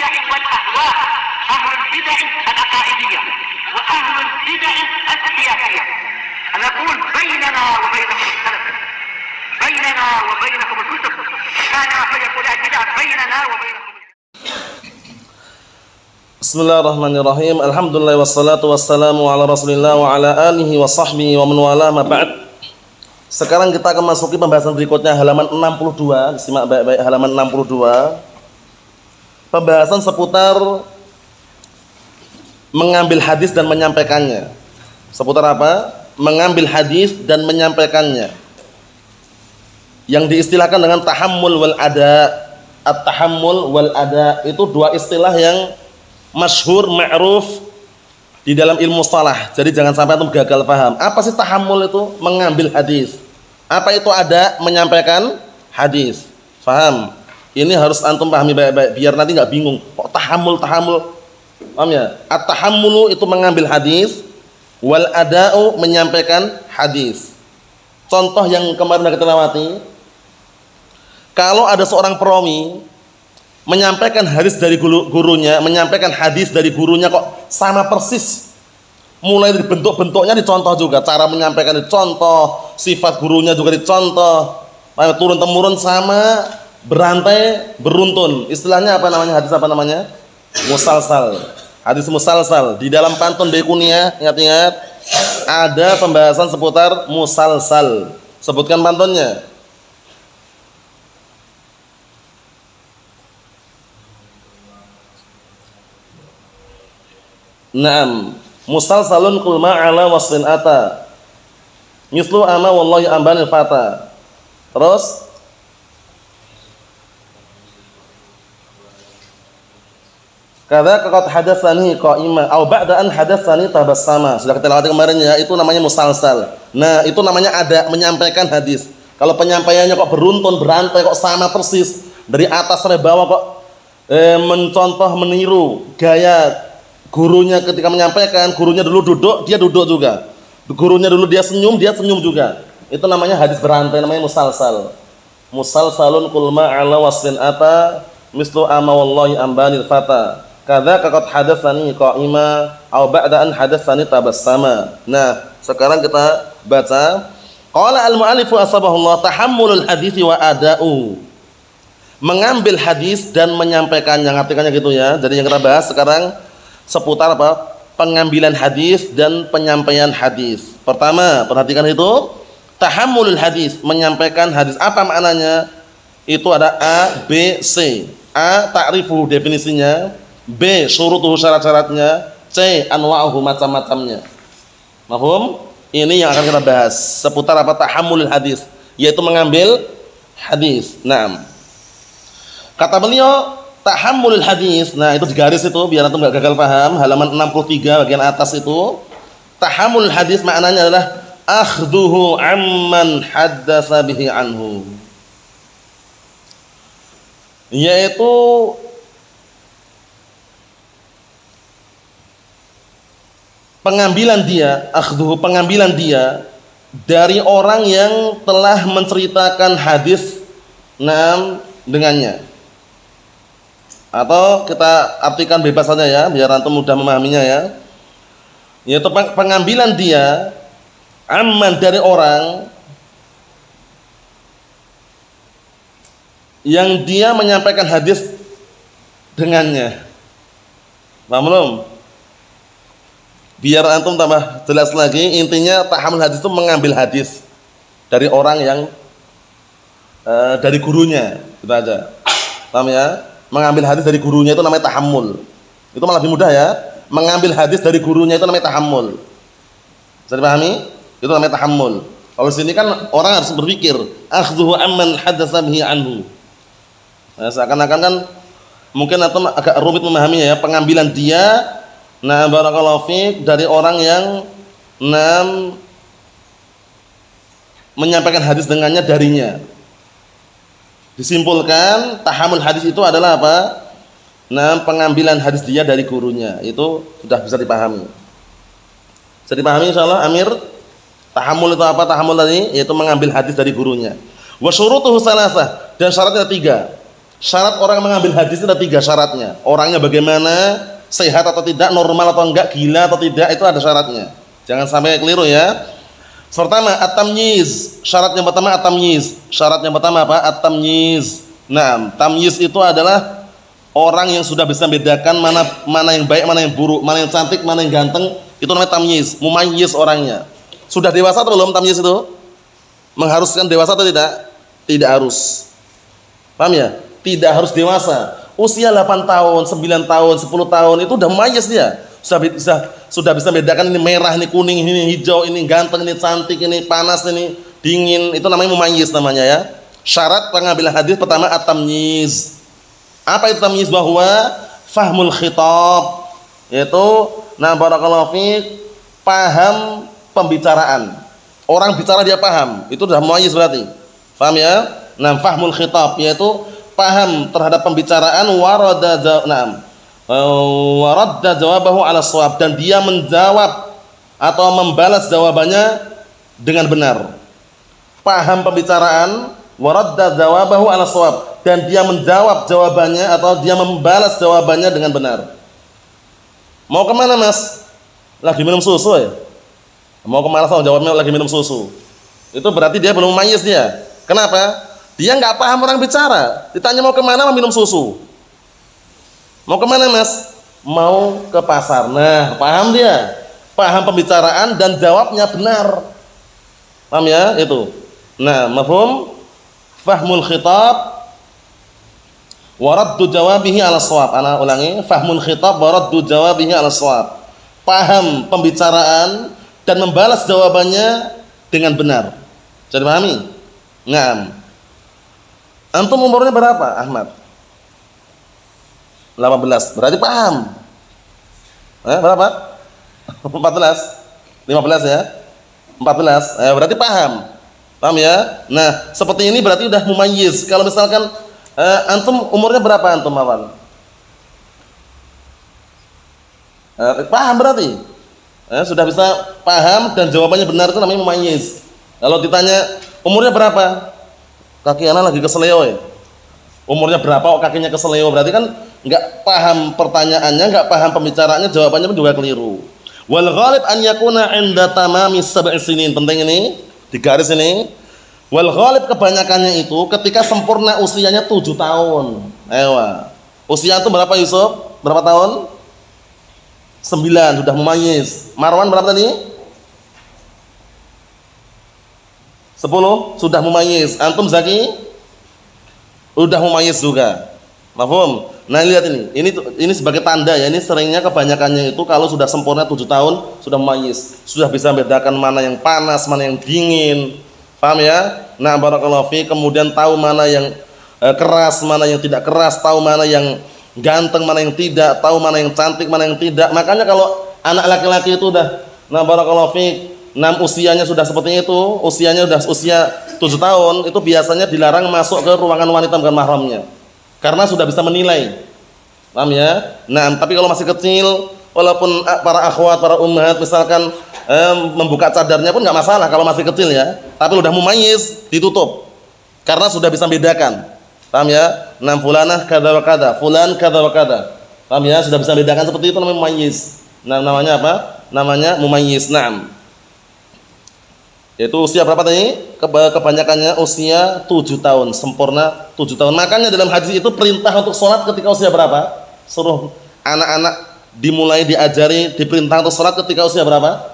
البدع والأهواء، أهل البدع العقائدية وأهل البدع السياسية. أنا أقول بيننا وبينكم السلف، بيننا وبينكم الكتب، كان فيقول البدع بيننا وبينكم. Bismillahirrahmanirrahim. Alhamdulillah wassalatu wassalamu ala Rasulillah wa ala alihi wa sahbihi wa man wala ma ba'd. Sekarang kita akan masuki pembahasan berikutnya, halaman 62. Simak baik-baik halaman 62. Pembahasan seputar mengambil hadis dan menyampaikannya. Seputar apa? Mengambil hadis dan menyampaikannya. Yang diistilahkan dengan tahammul wal ada. At-tahammul wal ada itu dua istilah yang masyhur, ma'ruf di dalam ilmu mustalah. Jadi jangan sampai antum gagal paham. Apa sih tahammul itu? Mengambil hadis. Apa itu ada? Menyampaikan hadis. Faham? Ini harus antum pahami baik-baik biar nanti enggak bingung. Kok tahammul? Paham ya? At-tahammulu itu mengambil hadis, wal ada'u menyampaikan hadis. Contoh yang kemarin kita lewati, kalau ada seorang perawi menyampaikan hadis dari gurunya, menyampaikan hadis dari gurunya kok sama persis. Mulai dari bentuk-bentuknya dicontoh juga, cara menyampaikan dicontoh, sifat gurunya juga dicontoh. Turun-temurun sama, berantai, beruntun. Istilahnya apa namanya? Hadis apa namanya? Musalsal. Hadis musalsal. Di dalam pantun Baiquniyah, ingat-ingat, ada pembahasan seputar musalsal. Sebutkan pantunnya. Naam, musalsalun qul ma ala wasfin ata. Mislu ama wallahi ambanil fata. Terus kadza qad hadatsani qa'ima aw ba'da an hadatsani tabassama. Sudah kita lewati kemarin ya, itu namanya musalsal. Nah, itu namanya ada menyampaikan hadis. Kalau penyampaiannya kok beruntun, berantai, kok sama persis dari atas sampai bawah, kok mencontoh, meniru gaya gurunya ketika menyampaikan. Gurunya dulu duduk, dia duduk juga. Gurunya dulu dia senyum juga. Itu namanya hadis berantai, namanya musalsal. Musalsalun qul ma ala wasfin ata mislu ama wallahi ambanil fata. Kadza qad hadatsani qa'ima aw ba'da an hadatsani tabassama. Nah, sekarang kita baca qala al-mu'allifu asbahullah tahammulul hadits wa ada'u. Mengambil hadis dan menyampaikannya, artikannya gitu ya. Jadi yang kita bahas sekarang seputar apa? Pengambilan hadis dan penyampaian hadis. Pertama, perhatikan itu, tahammulul hadis, menyampaikan hadis. Apa maknanya? Itu ada A, B, C. A, ta'rifu definisinya, B, syurutuhu syarat-syaratnya, C, anwa'uhu macam-macamnya. Mafhum? Ini yang akan kita bahas seputar apa? Tahammulul hadis, yaitu mengambil hadis. Naam. Kata beliau tahammulul hadis. Nah, itu di garis itu biar antum enggak gagal paham. Halaman 63 bagian atas itu. Tahammulul hadis maknanya adalah akhdhuhu amman haddatsa bihi anhu. Yaitu pengambilan dia, akhdhuhu pengambilan dia dari orang yang telah menceritakan hadis dengannya. Atau kita artikan bebas saja ya, biar antum mudah memahaminya ya. Yaitu pengambilan dia amman dari orang yang dia menyampaikan hadis dengannya. Paham belum? Biar antum tambah jelas lagi, intinya tahammul hadis itu mengambil hadis dari orang yang dari gurunya, gitu aja. Paham ya? Mengambil hadis dari gurunya itu namanya tahammul. Itu malah lebih mudah ya. Mengambil hadis dari gurunya itu namanya tahammul. Bisa dipahami? Itu namanya tahammul. Kalau sini kan orang harus berpikir, akhdhuhu amman haddatsa bihi anhu. Nah, seakan-akan kan mungkin antum agak rumit memahaminya ya. Pengambilan dia, nah barakallahu fiik, dari orang yang menyampaikan hadis dengannya darinya. Disimpulkan tahammul hadis itu adalah apa? Pengambilan hadis dia dari gurunya. Itu sudah bisa dipahami. Bisa dipahami insyaallah Amir? Tahammul itu apa? Tahammul tadi yaitu mengambil hadis dari gurunya. Wa syurutuhu salasah, dan syaratnya 3. Syarat orang mengambil hadis itu ada 3 syaratnya. Orangnya bagaimana, sehat atau tidak, normal atau enggak, gila atau tidak, itu ada syaratnya. Jangan sampai keliru ya. Pertama, at-tamyiz. Syarat yang pertama at-tamyiz. Syarat yang pertama apa? At-tamyiz. Nah, tamyiz itu adalah orang yang sudah bisa membedakan mana yang baik, mana yang buruk, mana yang cantik, mana yang ganteng. Itu namanya tamyiz, mumayyiz orangnya. Sudah dewasa atau belum tamyiz itu? Mengharuskan dewasa atau tidak? Tidak harus. Paham ya? Tidak harus dewasa. Usia 8 tahun, 9 tahun, 10 tahun itu udah mumayyiz dia. Sudah bisa membedakan ini merah, ini kuning, ini hijau, ini ganteng, ini cantik, ini panas, ini dingin. Itu namanya mumayyiz namanya ya. Syarat pengambilan hadis pertama at-tamyiz. Apa itu tamyiz? Bahwa fahmul khitab, yaitu barakallahu fiik, paham pembicaraan. Orang bicara dia paham, itu sudah mumayyiz berarti. Paham ya? Fahmul khitab yaitu paham terhadap pembicaraan, waradda jawabahu ala shawab, dan dia menjawab atau membalas jawabannya dengan benar. Paham pembicaraan, waradda jawabahu ala shawab, dan dia menjawab jawabannya atau dia membalas jawabannya dengan benar. Mau kemana mas? Lagi minum susu ya? Mau kemana? Sama jawabnya lagi minum susu. Itu berarti dia belum mumayyiz dia. Kenapa? Dia nggak paham orang bicara. Ditanya mau kemana? Mau minum susu. Mau kemana mas? Mau ke pasar. Nah, paham dia. Paham pembicaraan dan jawabnya benar. Paham ya? Itu. Nah, mafhum? Fahmul khitab wa raddu jawabihi ala shawab. Ana ulangi. Fahmul khitab wa raddu jawabihi ala shawab. Paham pembicaraan dan membalas jawabannya dengan benar. Bisa dipahami? Ngam. Antum umurnya berapa, Ahmad? 18. Berarti paham. Berapa? 14. 15 ya? 14. Berarti paham. Paham ya? Nah, seperti ini berarti udah mumayyiz. Kalau misalkan antum umurnya berapa antum awal? Paham berarti. Sudah bisa paham dan jawabannya benar, itu namanya mumayyiz. Kalau ditanya umurnya berapa? Kaki anak lagi keseleo ya. Umurnya berapa kok kakinya keseleo? Berarti kan enggak paham pertanyaannya, enggak paham pembicaraannya, jawabannya pun juga keliru. Wal ghalib an yakuna 'inda tamami sab'i sinin. Penting ini, di garis ini. Wal ghalib kebanyakannya itu ketika sempurna usianya 7 tahun. Usia itu berapa Yusuf? Berapa tahun? 9, sudah mumayyiz. Marwan berapa tadi? 10, sudah mumayyiz. Antum Zaki? Udah mumayyiz juga. Mafhum? Nah, lihat ini sebagai tanda ya. Ini seringnya kebanyakannya itu kalau sudah sempurna 7 tahun sudah mumayyiz. Sudah bisa membedakan mana yang panas, mana yang dingin. Paham ya? Nah, barakallahu fi, kemudian tahu mana yang keras, mana yang tidak keras, tahu mana yang ganteng, mana yang tidak, tahu mana yang cantik, mana yang tidak. Makanya kalau anak laki-laki itu udah barakallahu fi, usianya sudah seperti itu, usianya sudah usia 7 tahun, itu biasanya dilarang masuk ke ruangan wanita bukan mahramnya. Karena sudah bisa menilai. Paham ya? Nah, tapi kalau masih kecil, walaupun para akhwat, para ummahat misalkan membuka cadarnya pun enggak masalah kalau masih kecil ya. Tapi udah mumayyiz, ditutup. Karena sudah bisa membedakan. Paham ya? Fulanah kadza wa kadza, fulan kadza wa kadza. Paham ya? Sudah bisa membedakan seperti itu, namanya mumayyiz. Namanya apa? Namanya mumayyiz. Naam. Yaitu usia berapa tadi? Kebanyakannya usia 7 tahun, sempurna 7 tahun. Makanya dalam hadis itu perintah untuk sholat ketika usia berapa? Suruh anak-anak dimulai diajari, diperintah untuk sholat ketika usia berapa?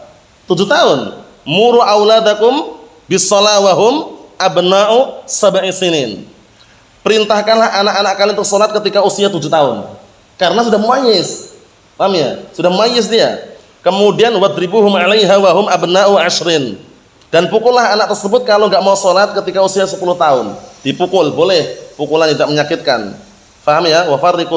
7 tahun. Muru auladakum bis-shalah wa hum abna'u sab'i sinin. Perintahkanlah anak-anak kalian untuk sholat ketika usia 7 tahun. Karena sudah mumayyiz. Paham ya? Sudah mumayyiz dia. Kemudian wadribuhum 'alaiha wa hum abna'u 'ashrin. Dan pukullah anak tersebut kalau enggak mau sholat ketika usia 10 tahun. Dipukul, boleh. Pukulan tidak menyakitkan. Paham ya? Wa farriqu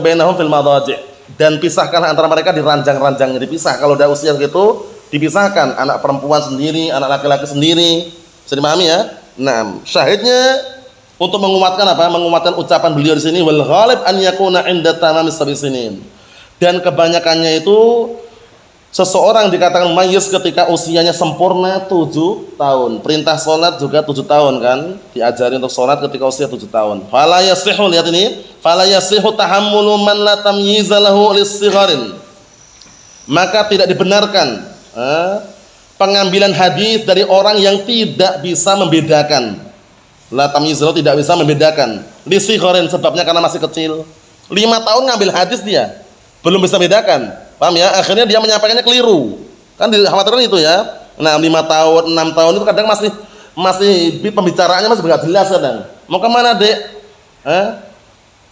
bainahum fil madhaji'. Dan pisahkanlah antara mereka di ranjang-ranjangnya. Dipisah kalau udah usia gitu, dipisahkan. Anak perempuan sendiri, anak laki-laki sendiri. Bisa dipahami ya? Nah, syahidnya untuk menguatkan apa? Menguatkan ucapan beliau di sini, wal ghalib an yakuna 'inda tamamis sab'i sinin. Dan kebanyakannya itu Seseorang dikatakan mayyiz ketika usianya sempurna 7 tahun. Perintah sholat juga 7 tahun kan? Diajari untuk sholat ketika usia 7 tahun. Fala yasihu, lihat ini. Fala yasihu tahammulu man la tamyiza lahu lis-sigharin. Maka tidak dibenarkan pengambilan hadis dari orang yang tidak bisa membedakan. La tamyiza lahu, tidak bisa membedakan. Lis-sigharin, sebabnya karena masih kecil. 5 tahun ngambil hadis dia, belum bisa bedakan. Paham ya? Akhirnya dia menyampaikannya keliru. Kan dikhawatirkan itu ya. Nah, 5 tahun, 6 tahun itu kadang masih pembicaraannya masih enggak jelas kadang. Mau kemana, Dek?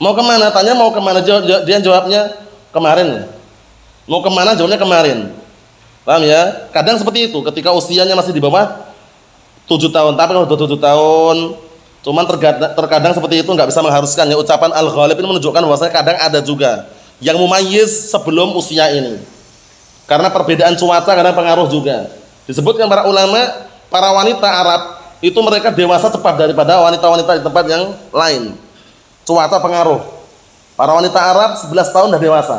Mau kemana? Tanya mau kemana, dia jawabnya kemarin. Mau kemana? Jawabnya kemarin. Paham ya? Kadang seperti itu ketika usianya masih di bawah 7 tahun. Tapi kalau sudah 7 tahun, cuman terkadang seperti itu enggak bisa mengharuskan ya. Ucapan al-ghalib ini menunjukkan bahwasanya kadang ada juga yang mumayyiz sebelum usia ini. Karena perbedaan cuaca kadang pengaruh juga. Disebutkan para ulama, para wanita Arab itu mereka dewasa cepat daripada wanita-wanita di tempat yang lain. Cuaca pengaruh. Para wanita Arab 11 tahun sudah dewasa.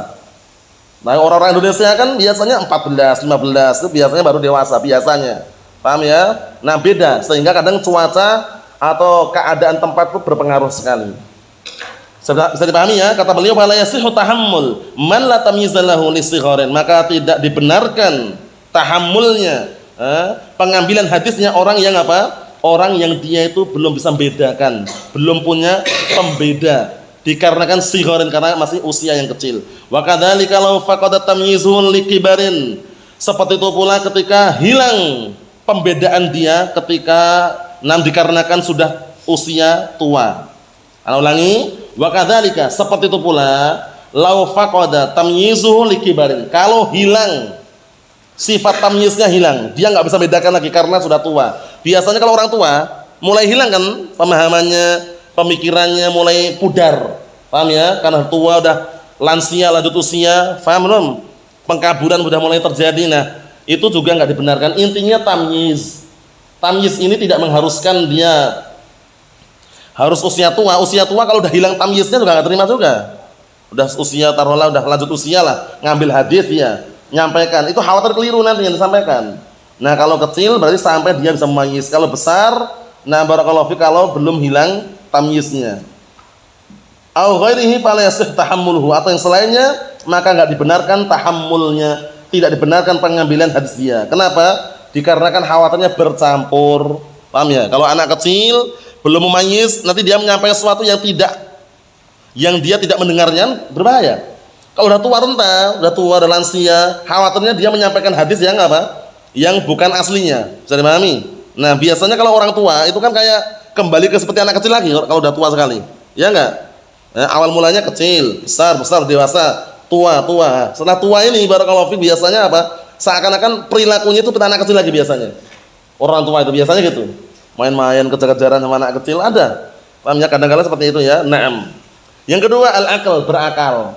Nah, orang-orang Indonesia kan biasanya 14, 15 itu biasanya baru dewasa biasanya. Paham ya? Nah, beda, sehingga kadang cuaca atau keadaan tempat itu berpengaruh sekali. Bisa dipahami ya, kata beliau fala yasihu tahammul man la tamyiza lahu lisigharin, maka tidak dibenarkan tahammulnya pengambilan hadisnya orang yang apa? Orang yang dia itu belum bisa membedakan, belum punya pembeda, dikarenakan sigharin, karena masih usia yang kecil. Wa kadzalika law faqada tamyizun likibarin, seperti itu pula ketika hilang pembedaan dia ketika dikarenakan sudah usia tua. Ana ulangi, wa kadzalika, seperti itu pula law faqada tamyizuhu likibarin, kalau hilang sifat tamyiznya, hilang, dia enggak bisa bedakan lagi karena sudah tua. Biasanya kalau orang tua mulai hilang kan pemahamannya, pemikirannya mulai pudar. Paham ya? Karena tua, udah lansia, lanjut usia, paham belum? Pengkaburan sudah mulai terjadi. Nah, itu juga enggak dibenarkan. Intinya tamyiz. Tamyiz ini tidak mengharuskan dia harus usia tua. Usia tua kalau udah hilang tamyiznya juga enggak terima juga. Udah usia, taruhlah udah lanjut usia lah, ngambil hadis dia, nyampaikan. Itu khawatir keliru nanti yang disampaikan. Nah, kalau kecil berarti sampai dia bisa memayyiz. Kalau besar, nah barakallahu fi, kalau belum hilang tamyiznya. Au ghairihi fala yasih tahammuluhu, atau yang selainnya maka enggak dibenarkan tahammulnya, tidak dibenarkan pengambilan hadis dia. Kenapa? Dikarenakan khawatirnya bercampur. Paham ya? Kalau anak kecil belum memayyiz, nanti dia menyampaikan sesuatu yang dia tidak mendengarnya, berbahaya. Kalau udah tua renta, udah tua, udah lansia, khawatirnya dia menyampaikan hadis yang apa? Yang bukan aslinya. Bisa dipahami? Nah, biasanya kalau orang tua itu kan kayak kembali ke seperti anak kecil lagi kalau udah tua sekali. Ya enggak? Nah, awal mulanya kecil, besar, dewasa, tua. Setelah tua ini barakallahu fi, biasanya apa? Seakan-akan perilakunya itu seperti anak kecil lagi biasanya. Orang tua itu biasanya gitu. Main-main, kejar-kejaran sama anak kecil ada. Pahamnya kadang-kadang seperti itu ya. Naam. Yang kedua al-aql, berakal.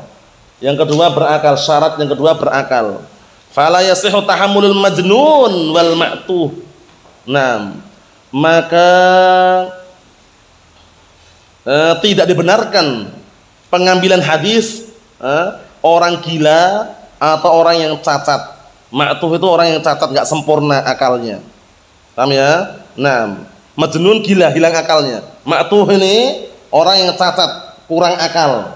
Yang kedua berakal, syarat yang kedua berakal. Fala yasihu tahammulul majnun wal ma'tuh. Nah, maka tidak dibenarkan pengambilan hadis orang gila atau orang yang cacat. Ma'tuh itu orang yang cacat, enggak sempurna akalnya. Paham ya? Nah, majnun gila, hilang akalnya. Ma'tuh ini orang yang cacat, kurang akal.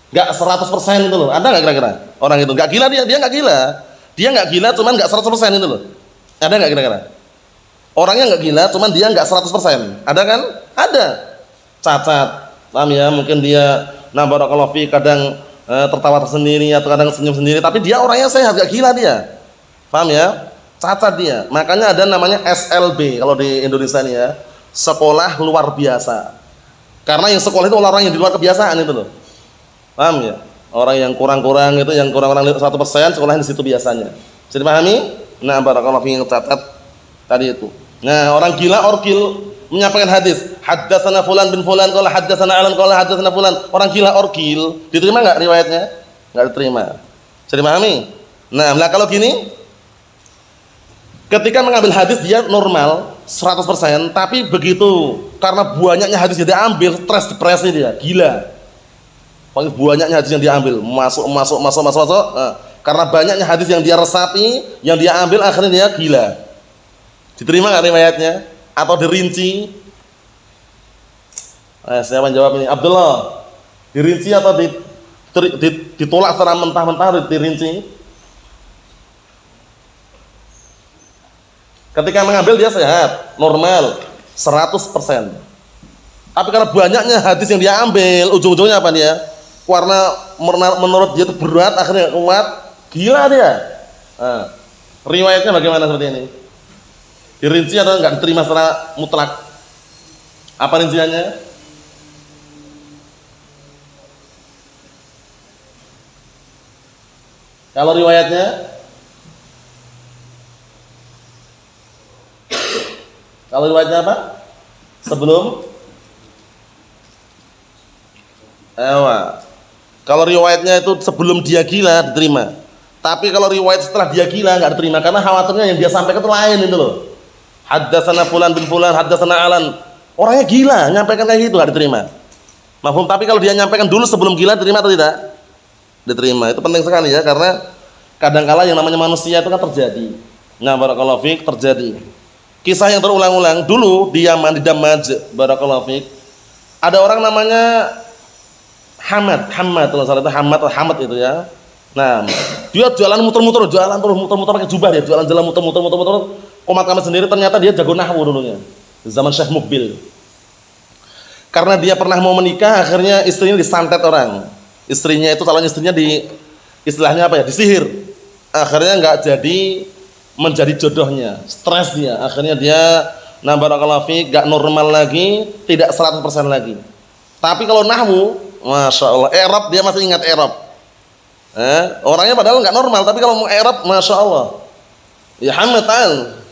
Enggak 100% itu loh. Ada enggak kira-kira orang itu? Enggak gila, dia enggak gila. Dia enggak gila cuman enggak 100% itu loh. Ada enggak kira-kira? Orangnya enggak gila cuman dia enggak 100%. Ada kan? Ada. Cacat. Paham ya? Mungkin dia barakallahu fi kadang tertawa tersendiri atau kadang senyum sendiri, tapi dia orangnya sehat, enggak gila dia. Paham ya? Cacat dia. Makanya ada namanya SLB kalau di Indonesia ini ya. Sekolah luar biasa. Karena yang sekolah itu orang yang di luar kebiasaan itu loh. Paham ya? Orang yang kurang-kurang itu, yang kurang-kurang 1%, sekolahnya di situ biasanya. Bisa dipahami? Nah, barakallahu fi, yang catat tadi itu. Nah, orang gila orgil menyampaikan hadis. Haddatsana fulan bin fulan qala haddatsana alan qala haddatsana fulan. Orang gila orgil, diterima enggak riwayatnya? Enggak diterima. Bisa dipahami? Nah, kalau gini, ketika mengambil hadis dia normal 100%, tapi begitu karena banyaknya hadis yang diambil, stres, depresi dia, gila. Banyaknya hadis yang diambil, masuk. Nah, Karena banyaknya hadis yang dia resapi, yang dia ambil, akhirnya dia gila. Diterima nggak riwayatnya? Atau dirinci? Siapa yang jawab ini? Abdullah. Dirinci atau ditolak secara mentah-mentah, dirinci? Ketika mengambil dia sehat, normal, 100%. Tapi karena banyaknya hadis yang dia ambil, ujung-ujungnya apa dia? Karena menurut dia itu berat, akhirnya kuat. Gila dia. Riwayatnya bagaimana seperti ini? Dirinci atau enggak diterima secara mutlak? Apa rinciannya? Kalau riwayatnya? Kalau riwayatnya apa? Sebelum? Kalau riwayatnya itu sebelum dia gila diterima. Tapi kalau riwayat setelah dia gila enggak diterima karena khawatirnya yang dia sampaikan itu lain itu loh. Haddatsana fulan bin fulan, haddatsana alan. Orangnya gila, nyampaikan kayak gitu enggak diterima. Mafhum? Tapi kalau dia nyampaikan dulu sebelum gila diterima atau tidak? Diterima. Itu penting sekali ya, karena kadang-kala yang namanya manusia itu kan terjadi. Nah, barakallahu fiik, terjadi. Kisah yang berulang-ulang dulu di Yaman, di Damaj, barakallahu fiik. Ada orang namanya Hamad kalau salah itu Hamad itu ya. Nah, dia jualan muter-muter pakai jubah dia, jalan muter-muter. Komat kami sendiri ternyata dia jago nahwu dulunya. Di zaman Syekh Mukbil. Karena dia pernah mau menikah, akhirnya istrinya disantet orang. Istrinya itu calon istrinya istilahnya apa ya? Disihir. Akhirnya enggak jadi menjadi jodohnya. Stres dia. Akhirnya dia barakallahu fiik enggak normal lagi, tidak 100% lagi. Tapi kalau nahwu, masya Allah, i'rab dia masih ingat i'rab. Orangnya padahal nggak normal, tapi kalau mau i'rab, masya Allah. Ya Hamad ta'al.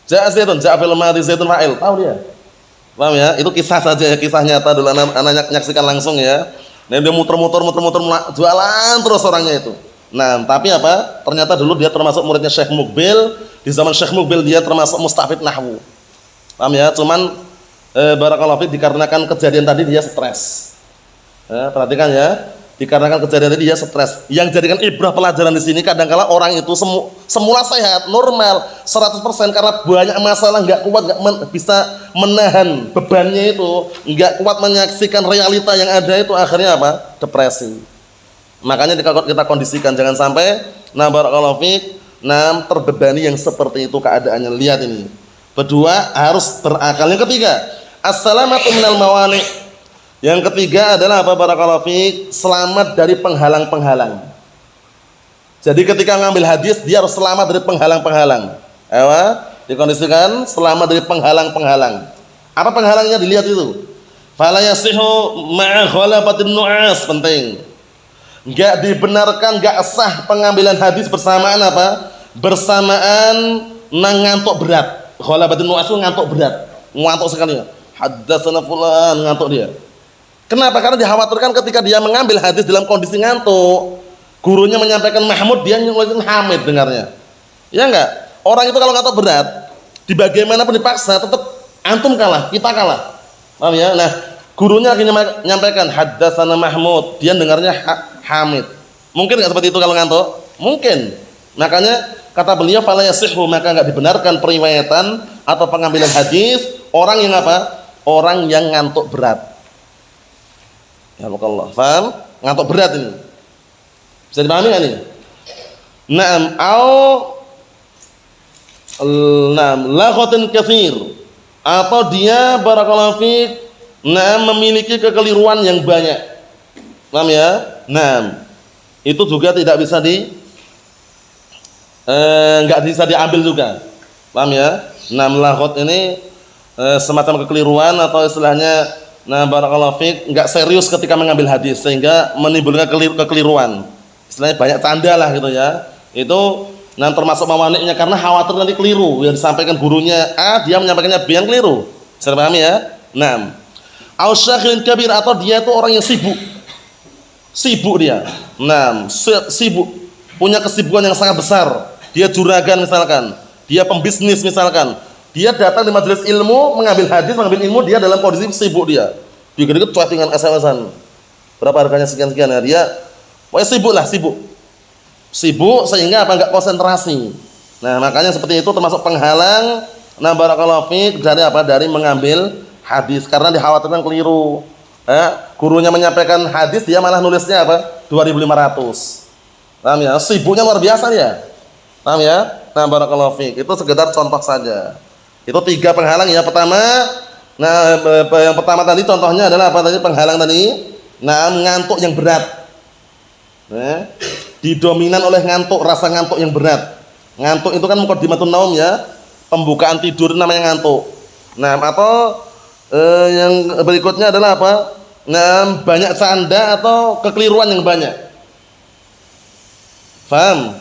Ja'a Zaidun, ja'a fil madhi Zaidun fa'il. Tahu dia? Paham ya? Itu kisah saja ya, kisah nyata dulu anak nyaksikan langsung ya. Dan dia muter-muter jualan terus orangnya itu. Nah, tapi apa? Ternyata dulu dia termasuk muridnya Syekh Mukbil. Di zaman Syekh Mukbil dia termasuk mustafid nahwu. Paham ya? Cuman barakallahu fiik dikarenakan kejadian tadi dia stres. Perhatikan ya. Dikarenakan kejadian tadi dia stres. Yang jadikan ibrah pelajaran di sini kadang-kala orang itu semula sehat, normal, 100% karena banyak masalah enggak kuat, enggak bisa menahan bebannya itu, enggak kuat menyaksikan realita yang ada itu, akhirnya apa? Depresi. Makanya kita kondisikan jangan sampai barakallahu fiik terbebani yang seperti itu keadaannya. Lihat ini. Kedua, harus berakal. Yang ketiga, as-salamatu minal mawani'. Yang ketiga adalah apa? Barakallahu fiik, selamat dari penghalang-penghalang. Jadi ketika ngambil hadis dia harus selamat dari penghalang-penghalang. Dikondisikan selamat dari penghalang-penghalang. Apa penghalangnya? Dilihat itu. Fala yasihu ma'a ghalabatin nu'as, penting. Enggak dibenarkan, enggak sah pengambilan hadis bersamaan apa? Bersamaan ngantuk berat. Ghalabatin nu'as itu ngantuk berat. Ngantuk sekali. Haddatsana fulan, ngantuk dia. Kenapa? Karena dikhawatirkan ketika dia mengambil hadis dalam kondisi ngantuk, gurunya menyampaikan Mahmud, dia nulisin Hamid dengarnya. Ya enggak? Orang itu kalau ngantuk berat, di bagaimanapun dipaksa, tetap antum kalah, kita kalah. Paham ya? Nah, gurunya lagi menyampaikan haddatsana Mahmud, dia dengarnya Hamid. Mungkin enggak seperti itu kalau ngantuk? Mungkin. Makanya kata beliau fala yasihhu, maka enggak dibenarkan periwayatan atau pengambilan hadis orang yang apa? Orang yang ngantuk berat. Ya Allah, paham? Ngantuk berat ini. Bisa dipahami enggak nih? Laghatin katsir, atau dia barakallahu fiik memiliki kekeliruan yang banyak. Paham ya? Itu juga tidak bisa enggak bisa diambil juga. Paham ya? Laghat ini semacam kekeliruan atau istilahnya barakallahu fiik enggak serius ketika mengambil hadis sehingga menimbulkan kekeliruan. Istilahnya banyak tanda lah gitu ya. Itu termasuk mawaniknya karena khawatir nanti keliru yang disampaikan gurunya A, dia menyampaikannya B yang keliru. Bisa dipahami ya? Ausyakhin kabir, atau dia itu orang yang sibuk. Sibuk dia. Sibuk. Punya kesibukan yang sangat besar. Dia juragan misalkan. Dia pembisnis misalkan. Dia datang di majelis ilmu, mengambil hadis, mengambil ilmu, dia dalam kondisi sibuk dia. Dikit-dikit chattingan SMS-an. Berapa harganya sekian-sekian ya. Dia pokoknya sibuk lah, sibuk. Sibuk sehingga apa? Enggak konsentrasi. Nah, makanya seperti itu termasuk penghalang barakallahu fiik dari apa? Dari mengambil hadis karena dikhawatirkan keliru. Gurunya menyampaikan hadis dia malah nulisnya apa? 2500. Paham ya? Sibuknya luar biasa dia. Paham ya? Nah, barakallahu fiik. Itu sekedar contoh saja. Itu 3 penghalang ya. Pertama, yang pertama tadi contohnya adalah apa tadi penghalang tadi? Nah, ngantuk yang berat. Didominan oleh ngantuk, rasa ngantuk yang berat. Ngantuk itu kan muqaddimatun naum ya. Pembukaan tidur namanya ngantuk. Nah, atau yang berikutnya adalah apa? Nah, banyak canda atau kekeliruan yang banyak. Faham?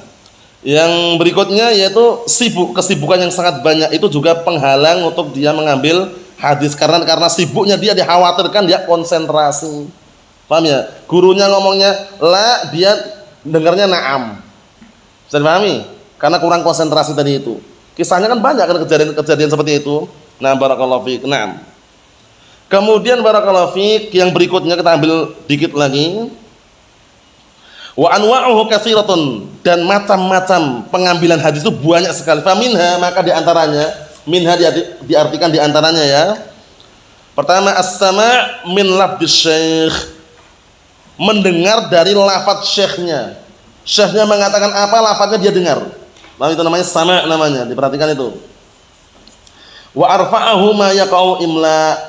Yang berikutnya yaitu kesibukan yang sangat banyak, itu juga penghalang untuk dia mengambil hadis karena sibuknya dia dikhawatirkan dia konsentrasi. Paham ya? Gurunya ngomongnya la, dia dengarnya na'am. Bisa dipahami? Karena kurang konsentrasi tadi itu. Kisahnya kan banyak kan kejadian seperti itu. Nah, barakallahu fiik. Naam. Kemudian barakallahu fiik yang berikutnya kita ambil dikit lagi. Wa anwa'uhu katsiratun, dan macam-macam pengambilan hadis itu banyak sekali. Fa minha, maka di antaranya, minha diartikan di antaranya ya. Pertama, as-sama' min lafdz syekh. Mendengar dari lafaz syekhnya. Syekhnya mengatakan apa, lafaznya dia dengar. Nah, itu namanya sama' namanya. Diperhatikan itu. Wa arfa'ahu ma yaqau imla.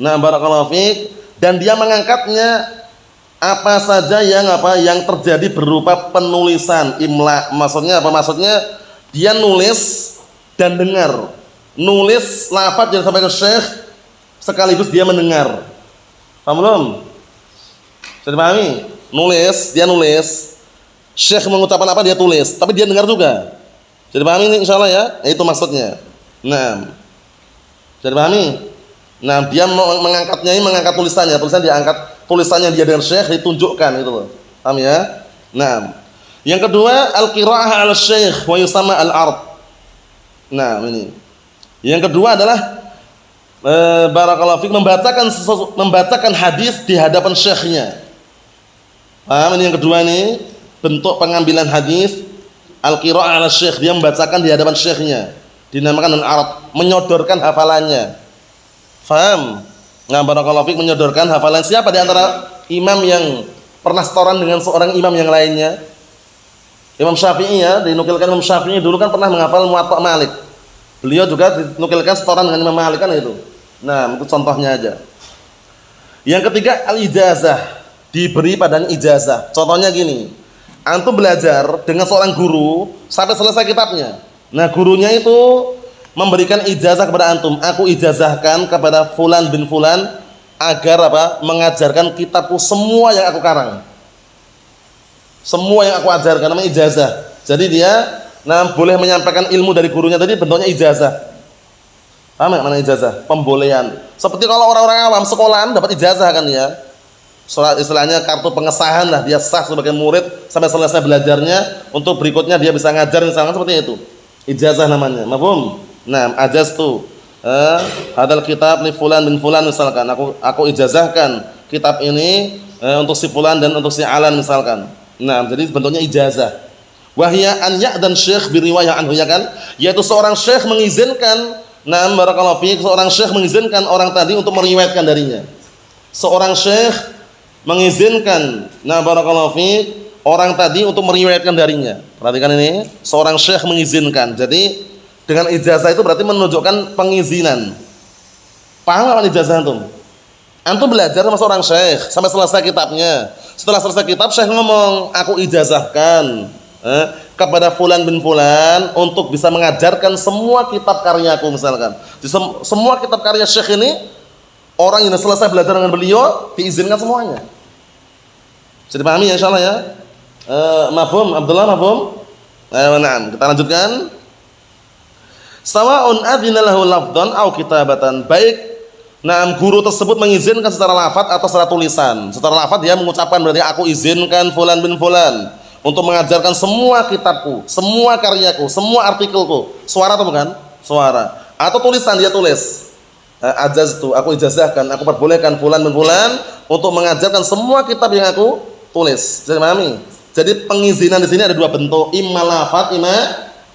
Nah, barakallahu fiik, dan dia mengangkatnya apa saja yang terjadi berupa penulisan imla. Maksudnya apa? Maksudnya dia nulis dan dengar. Nulis lafaz yang sampai ke syekh sekaligus dia mendengar. Paham belum? Bisa dipahami? Dia nulis. Syekh mengucapkan apa dia tulis, tapi dia dengar juga. Bisa dipahami ini insyaallah ya? Itu maksudnya. Nah. Bisa dipahami? Nah, dia mengangkat tulisannya diangkat. Tulisannya dia dengan syekh ditunjukkan itu loh. Paham ya? Nah, yang kedua al-qiraa'ah 'ala syekh wa yusamma al-'ard. Nah, ini. Yang kedua adalah barakallahu fiik membacakan hadis di hadapan syekhnya. Paham ini yang kedua nih, bentuk pengambilan hadis al-qiraa'ah 'ala syekh, dia membacakan di hadapan syekhnya. Dinamakan al-'ard, menyodorkan hafalannya. Paham? Nah, barakallahu fiik, menyodorkan hafalan. Siapa di antara imam yang pernah setoran dengan seorang imam yang lainnya? Imam Syafi'i ya, dinukilkan Imam Syafi'i dulu kan pernah menghafal Muwatta Malik. Beliau juga dinukilkan setoran dengan Imam Malik kan itu. Nah, itu contohnya aja. Yang ketiga al-ijazah, diberi padanya ijazah. Contohnya gini, antum belajar dengan seorang guru sampai selesai kitabnya. Nah, gurunya itu memberikan ijazah kepada antum. Aku ijazahkan kepada fulan bin fulan agar apa? Mengajarkan kitabku semua yang aku karang. Semua yang aku ajarkan namanya ijazah. Jadi dia boleh menyampaikan ilmu dari gurunya tadi bentuknya ijazah. Paham enggak mana ijazah? Pembolehan. Seperti kalau orang-orang awam sekolahan dapat ijazah kan ya. Surat istilahnya kartu pengesahan lah, dia sah sebagai murid sampai selesai belajarnya, untuk berikutnya dia bisa ngajar misalnya seperti itu. Ijazah namanya. Mafhum? Nah, ajaztu hadal kitab li fulan bin fulan misalkan. Aku ijazahkan kitab ini untuk si fulan dan untuk si alan misalkan. Nah, jadi bentuknya ijazah. Wahya an ya'dan syekh bi riwayah anhu, ya kan? Yaitu seorang syekh mengizinkan, barakallahu fiik, seorang syekh mengizinkan orang tadi untuk meriwayatkan darinya. Seorang syekh mengizinkan, barakallahu fiik, orang tadi untuk meriwayatkan darinya. Perhatikan ini, seorang syekh mengizinkan. Jadi dengan ijazah itu berarti menunjukkan pengizinan. Paham apa ijazah antum? Antum belajar sama seorang syekh sampai selesai kitabnya. Setelah selesai kitab, syekh ngomong, aku ijazahkan kepada fulan bin fulan untuk bisa mengajarkan semua kitab karyaku misalkan. Jadi, semua kitab karya syekh ini orang yang selesai belajar dengan beliau diizinkan semuanya. Bisa dipahami ya insyaallah ya? Mafhum Abdullah, mafhum? Nah, kita lanjutkan. Sawa'un adzina lahu lafdhan aw kitabatan, baik guru tersebut mengizinkan secara lafaz atau secara tulisan. Secara lafaz dia mengucapkan berarti aku izinkan fulan bin fulan untuk mengajarkan semua kitabku, semua karyaku, semua artikelku. Suara atau bukan? Suara. Atau tulisan, dia tulis. Ajaztu, aku ijazahkan, aku perbolehkan fulan bin fulan untuk mengajarkan semua kitab yang aku tulis. Jadi pahami? Jadi pengizinan di sini ada dua bentuk, imma lafaz, imma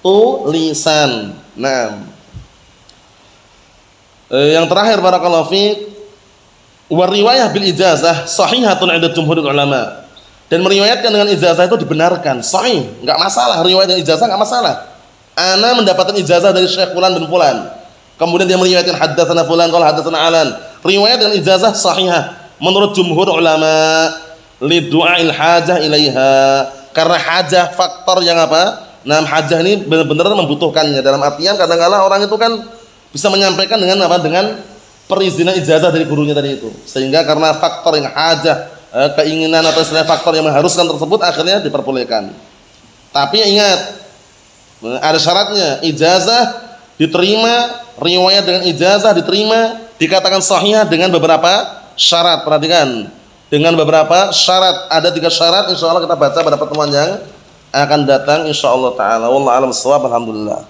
tulisan. Nah, yang terakhir barakallahu fiik, wa riwayah bil ijazah sahihatun 'inda jumhurul ulama. Dan meriwayatkan dengan ijazah itu dibenarkan, sahih, enggak masalah. Riwayat dengan ijazah enggak masalah. Ana mendapatkan ijazah dari Syekh fulan bin fulan. Kemudian dia meriwayatkan haddatsana fulan qala haddatsana alan. Riwayat dengan ijazah sahihah menurut jumhur ulama li du'ail hajah ilaiha. Karena hajah faktor yang apa? Nah, hajah ini benar-benar membutuhkannya. Dalam artian kadang-kala orang itu kan bisa menyampaikan dengan apa? Dengan perizinan ijazah dari gurunya tadi itu. Sehingga karena faktor yang hajah, keinginan atau istilah faktor yang mengharuskan tersebut akhirnya diperbolehkan. Tapi ingat, ada syaratnya, ijazah diterima, riwayat dengan ijazah diterima, dikatakan sahih dengan beberapa syarat. Perhatikan, dengan beberapa syarat. Ada 3 syarat, insyaallah kita baca pada pertemuan yang akan datang insyaallah taala. Wallahu a'lam bissawab. Alhamdulillah.